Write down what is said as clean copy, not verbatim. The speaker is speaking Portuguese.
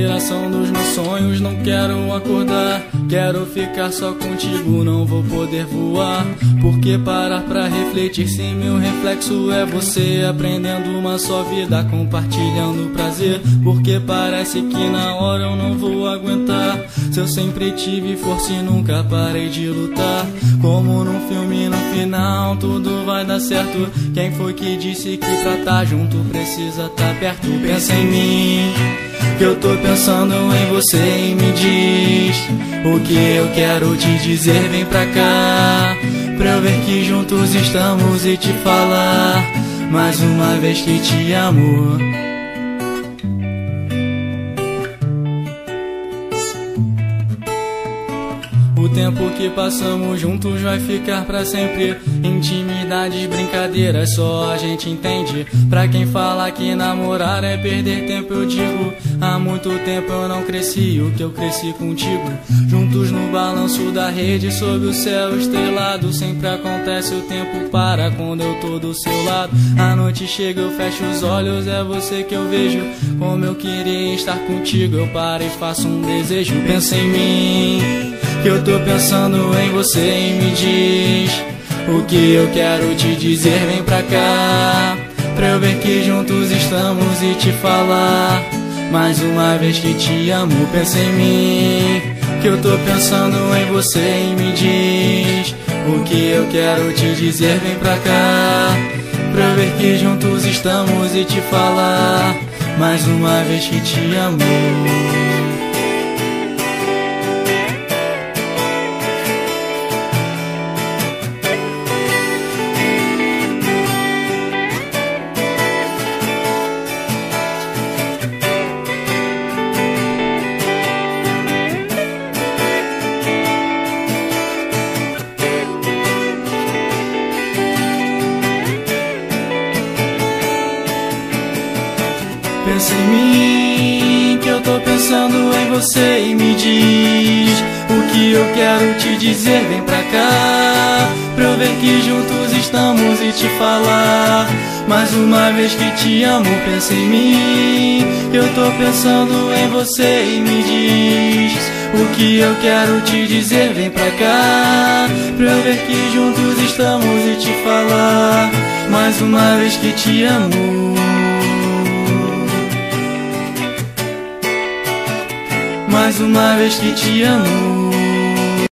inspiração dos meus sonhos. Não quero acordar, quero ficar só contigo. Não vou poder voar, porque parar pra refletir se meu reflexo é você. Aprendendo uma só vida, compartilhando prazer, porque parece que na hora eu não vou aguentar. Se eu sempre tive força e nunca parei de lutar, como num filme no final tudo vai dar certo. Quem foi que disse que pra tá junto precisa tá perto? Pensa em mim, que eu tô pensando em você, e me diz o que eu quero te dizer. Vem pra cá, pra eu ver que juntos estamos e te falar mais uma vez que te amo. O tempo que passamos juntos vai ficar pra sempre. Intimidades, brincadeiras, só a gente entende. Pra quem fala que namorar é perder tempo, eu digo, há muito tempo eu não cresci o que eu cresci contigo. Juntos no balanço da rede, sob o céu estrelado. Sempre acontece, o tempo para quando eu tô do seu lado. A noite chega, eu fecho os olhos, é você que eu vejo. Como eu queria estar contigo, eu paro e faço um desejo. Pensa em mim, que eu tô pensando em você, e me diz o que eu quero te dizer. Vem pra cá, pra eu ver que juntos estamos e te falar mais uma vez que te amo. Pensa em mim, que eu tô pensando em você, e me diz o que eu quero te dizer. Vem pra cá, pra eu ver que juntos estamos e te falar mais uma vez que te amo. Pensa em mim, que eu tô pensando em você, e me diz o que eu quero te dizer. Vem pra cá, pra eu ver que juntos estamos e te falar mais uma vez que te amo. Pensa em mim, que eu tô pensando em você, e me diz o que eu quero te dizer. Vem pra cá, pra eu ver que juntos estamos e te falar mais uma vez que te amo. Mais uma vez que te amo.